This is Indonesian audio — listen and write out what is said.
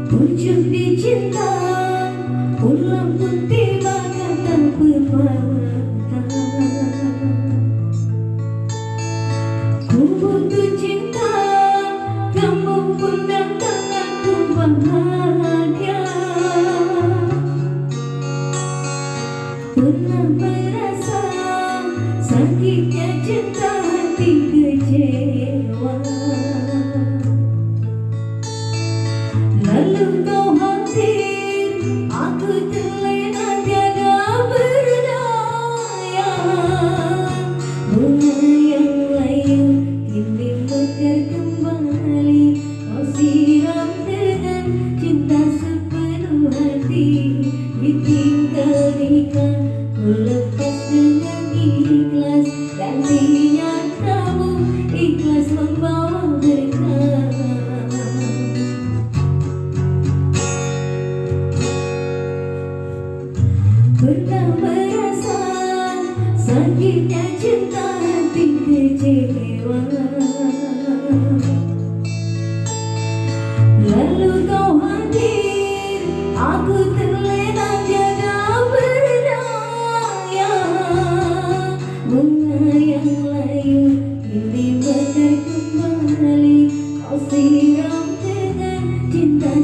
Pucuk di cinta, ulang pun tiba kata pepatah. Ku butuh cinta, kamu pun datang aku bahagia. Pernah merasa sakitnya cinta, hati kecewa. Lalu kau hadir, aku terlena tiada berdaya. Bunga yang layu kini mekar kembali, kau siram dengan cinta sepenuh hati. Ditinggal nikah, ku lepas dengan ikhlas, dan niatmu ikhlas membawa berkah. Pernah merasa sakitnya cinta, hati kecewa. Lalu kau hadir, aku terlena tiada berdaya. Bunga yang layu kini mekar kembali, kau siram dengan cinta.